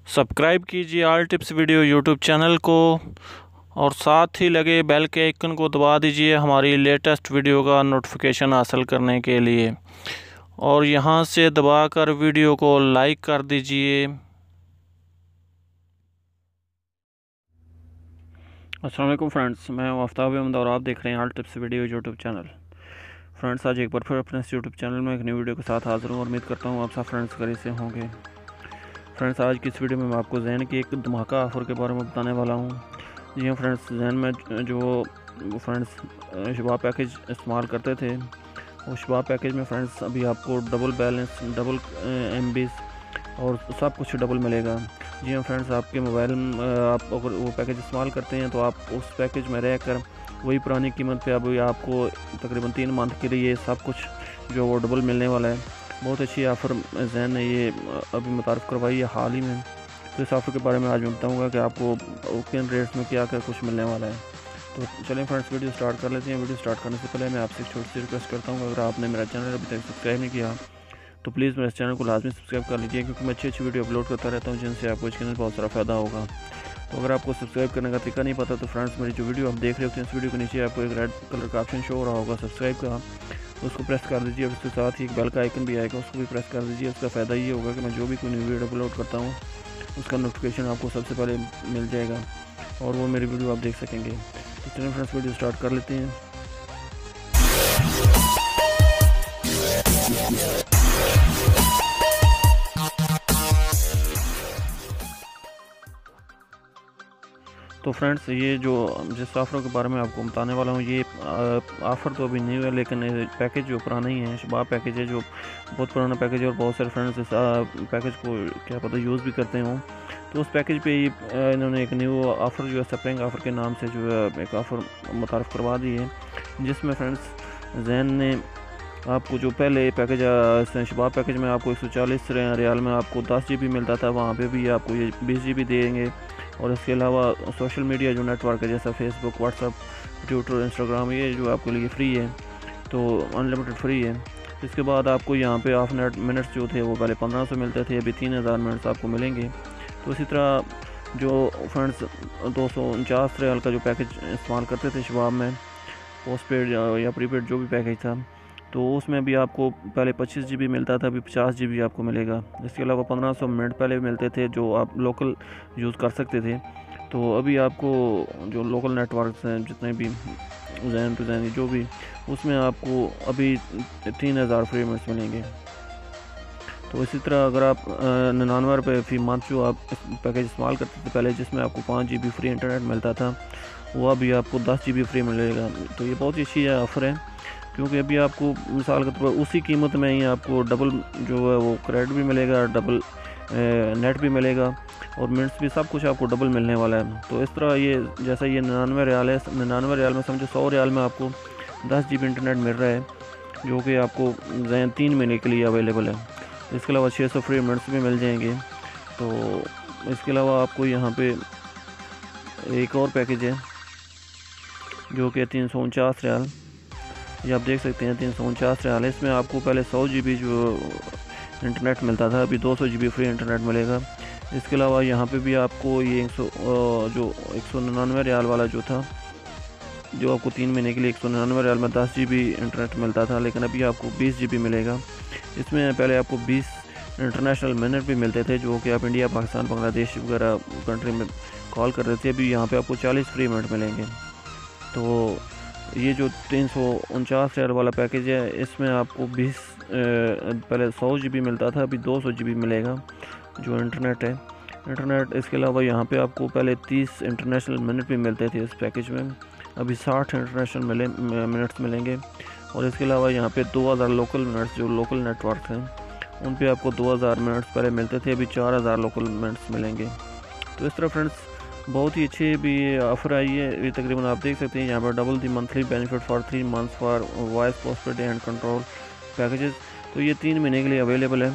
Subscribe कीजिए all tips video YouTube channel को और साथ ही लगे बेल के आइकन को दबा दीजिए हमारी लेटेस्ट वीडियो का नोटिफिकेशन हासिल करने के लिए और यहां से दबाकर वीडियो को लाइक कर दीजिए। अस्सलाम वालेकुम फ्रेंड्स, मैं आफ्ताब अहमद और आप देख रहे हैं all tips video YouTube channel. Friends, आज एक बार फिर अपने यूट्यूब चैनल में एक नई वीडियो के साथ हाजिर हूँ और उम्मीद करता हूँ आप सब फ्रेंड्स खैरियत से होंगे। फ्रेंड्स, आज की इस वीडियो में मैं आपको ज़ैन की एक धमाका ऑफ़र के बारे में बताने वाला हूँ। जी हाँ फ्रेंड्स, ज़ैन में जो फ्रेंड्स शबाब पैकेज इस्तेमाल करते थे, वो शबाब पैकेज में फ्रेंड्स अभी आपको डबल बैलेंस, डबल MBs और सब कुछ डबल मिलेगा। जी हाँ फ्रेंड्स, आपके मोबाइल आप अगर वो पैकेज इस्तेमाल करते हैं तो आप उस पैकेज में रहकर वही पुरानी कीमत पे अभी आपको तकरीबन 3 मंथ के लिए सब कुछ जो वो डबल मिलने वाला है। बहुत अच्छी ऑफ़र ज़ैन ने ये अभी मुतारफ़ करवाई है हाल ही में। तो इस ऑफ़र के बारे में आज मैं बताऊँगा कि आपको किन रेट्स में क्या क्या कुछ मिलने वाला है। तो चलें फ्रेंड्स, वीडियो स्टार्ट कर लेते हैं। वीडियो स्टार्ट करने से पहले मैं आपसे एक छोटी सी रिक्वेस्ट करता हूँ, अगर आपने मेरा चैनल अभी तक सब्सक्राइब नहीं किया तो प्लीज़ मेरे चैनल को लाजमी सब्सक्राइब कर लीजिए, क्योंकि मैं अच्छी वीडियो अपलोड करता रहता हूँ जिनसे आपको इसके अंदर बहुत सारा फ़ायदा होगा। तो अगर आपको सब्सक्राइब करने का तरीका नहीं पता तो फ्रेंड्स, मेरी जो वीडियो आप देख रहे होते हैं इस वीडियो के नीचे आपको एक रेड कलर का ऑप्शन शो हो रहा होगा सब्सक्राइब का, उसको प्रेस कर दीजिए और उसके साथ ही एक बेल का आइकन भी आएगा, उसको भी प्रेस कर दीजिए। उसका फ़ायदा ये होगा कि मैं जो भी कोई न्यू वीडियो अपलोड करता हूँ उसका नोटिफिकेशन आपको सबसे पहले मिल जाएगा और वो मेरी वीडियो आप देख सकेंगे। तो चलिए फ्रेंड्स, वीडियो स्टार्ट कर लेते हैं। तो फ्रेंड्स, ये जो जिस ऑफ़र के बारे में आपको बताने वाला हूँ, ये ऑफ़र तो अभी न्यू है, लेकिन पैकेज जो पुराना ही है, शबाब पैकेज है, जो बहुत पुराना पैकेज है और बहुत सारे फ्रेंड्स इस पैकेज को क्या पता यूज़ भी करते हों। तो उस पैकेज पे इन्होंने एक न्यू ऑफ़र जो है स्प्रिंग ऑफ़र के नाम से जो है एक ऑफ़र मुतारफ़ करवा दी है, जिसमें फ्रेंड्स ज़ैन ने आपको जो पहले पैकेज शबाब पैकेज में आपको 140 रियाल में आपको 10 GB मिलता था, वहाँ पे भी आपको ये 20 GB देंगे। और इसके अलावा सोशल मीडिया जो नेटवर्क है जैसा फेसबुक, व्हाट्सअप, ट्विटर, इंस्टाग्राम, ये जो आपके लिए फ्री है, तो अनलिमिटेड फ्री है। इसके बाद आपको यहाँ पे हाफ मिनट्स जो थे वो पहले 1500 मिलते थे, अभी 3000 मिनट्स आपको मिलेंगे। तो इसी तरह जो फ्रेंड्स 249 रियाल का जो पैकेज इस्तेमाल करते थे शबाब में, पोस्ट पेड या प्रीपेड जो भी पैकेज था, तो उसमें भी आपको पहले 25 GB मिलता था, अभी 50 GB आपको मिलेगा। इसके अलावा 1500 मिनट पहले मिलते थे जो आप लोकल यूज़ कर सकते थे, तो अभी आपको जो लोकल नेटवर्क्स हैं जितने भी ज़ैन टू ज़ैन जो भी, उसमें आपको अभी 3000 फ्री मिनट्स मिलेंगे। तो इसी तरह अगर आप 99 रुपये फ़ी मंथ जो आप पैकेज इस्तेमाल करते थे पहले, जिसमें आपको 5 GB फ्री इंटरनेट मिलता था, वो अभी आपको 10 GB फ्री मिलेगा। तो ये बहुत ही अच्छी ऑफ़र है, क्योंकि अभी आपको मिसाल के तौर पर उसी कीमत में ही आपको डबल जो है वो क्रेडिट भी मिलेगा, डबल नेट भी मिलेगा और मिनट्स भी, सब कुछ आपको डबल मिलने वाला है। तो इस तरह ये जैसा ये 99 रियाल है, 99 रियाल में समझो 100 रियाल में आपको 10 GB इंटरनेट मिल रहा है, जो कि आपको 3 महीने के लिए अवेलेबल है। इसके अलावा 600 फ्री मिनट्स भी मिल जाएंगे। तो इसके अलावा आपको यहाँ पे एक और पैकेज है जो कि 349 रियाल, ये आप देख सकते हैं 349 रियाल है। इसमें आपको पहले 100 GB जो इंटरनेट मिलता था, अभी 200 GB फ्री इंटरनेट मिलेगा। इसके अलावा यहाँ पे भी आपको ये जो 199 रियाल वाला जो था, जो आपको 3 महीने के लिए 199 रियाल में 10 GB इंटरनेट मिलता था, लेकिन अभी आपको 20 GB मिलेगा। इसमें पहले आपको 20 इंटरनेशनल मिनट भी मिलते थे, जो कि आप इंडिया, पाकिस्तान, बांग्लादेश वगैरह कंट्री में कॉल कर रहे थे। अभी यहाँ पे आपको 40 फ्री मिनट मिलेंगे। तो ये जो 349 रियाल वाला पैकेज है, इसमें आपको 20 पहले 100 GB मिलता था, अभी 200 GB मिलेगा जो इंटरनेट है। इंटरनेट इसके अलावा यहाँ पे आपको पहले 30 इंटरनेशनल मिनट भी मिलते थे इस पैकेज में, अभी 60 इंटरनेशनल मिनट्स मिलेंगे। और इसके अलावा यहाँ पे 2000 लोकल मिनट्स, जो लोकल नेटवर्क हैं उन पे आपको 2000 मिनट्स पहले मिलते थे, अभी 4000 लोकल मिनट्स मिलेंगे। तो इस तरह फ्रेंड्स बहुत ही अच्छी भी ऑफ़र आई है। ये तकरीबन आप देख सकते हैं यहाँ पर double the monthly benefit for 3 months for voice postpaid and control packages. तो ये 3 महीने के लिए अवेलेबल है,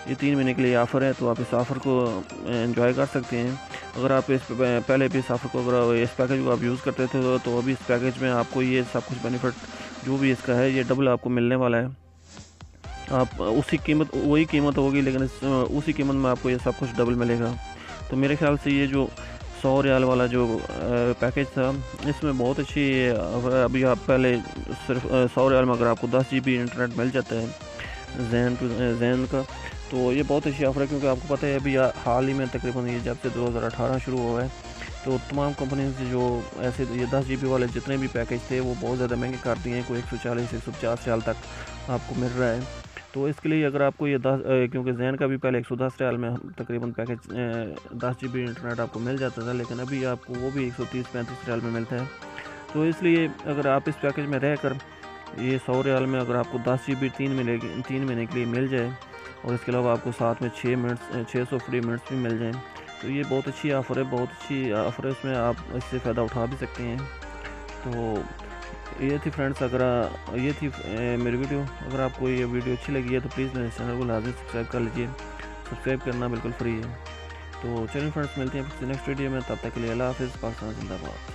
ये 3 महीने के लिए ऑफ़र है, तो आप इस ऑफ़र को एंजॉय कर सकते हैं। अगर आप इस पहले भी इस ऑफ़र को, अगर इस पैकेज को आप यूज़ करते थे तो अभी इस पैकेज में आपको ये सब कुछ बेनिफिट जो भी इसका है ये डबल आपको मिलने वाला है। आप उसी कीमत, वही कीमत होगी, लेकिन उसी कीमत में आपको ये सब कुछ डबल मिलेगा। तो मेरे ख्याल से ये जो 100 रियाल वाला जो पैकेज था, इसमें बहुत अच्छी अभी आप पहले सिर्फ 100 रियाल में अगर आपको 10 GB इंटरनेट मिल जाता है जैन का, तो ये बहुत अच्छी ऑफ़र है। क्योंकि आपको पता है अभी हाल ही में तकरीबन ये जब से 2018 शुरू हुआ है, तो तमाम कंपनी से जो ऐसे ये 10 GB वाले जितने भी पैकेज थे वो बहुत ज़्यादा महंगे कर दिए हैं। कोई 140-150 रियाल तक आपको मिल रहा है। तो इसके लिए अगर आपको ये 10 क्योंकि जैन का भी पहले 110 रियाल में तकरीबन पैकेज 10 GB इंटरनेट आपको मिल जाता था, लेकिन अभी आपको वो भी 130-135 रियाल में मिलता है। तो इसलिए अगर आप इस पैकेज में रहकर ये 100 रियाल में अगर आपको 10 GB 3 महीने के लिए मिल जाए, और इसके अलावा आपको साथ में 600 फ्री मिनट्स भी मिल जाएँ, तो ये बहुत अच्छी ऑफ़र है, बहुत अच्छी ऑफ़र है। इसमें आप इससे फ़ायदा उठा भी सकते हैं। तो ये थी फ्रेंड्स, अगर ये थी मेरी वीडियो। अगर आपको ये वीडियो अच्छी लगी है तो प्लीज़ मेरे चैनल को लाजमी सब्सक्राइब कर लीजिए। सब्सक्राइब करना बिल्कुल फ्री है। तो चलिए फ्रेंड्स, मिलते हैं फिर नेक्स्ट वीडियो में। तब तक के लिए अल्लाह हाफ़िज़। पाकिस्तान जिंदाबाद।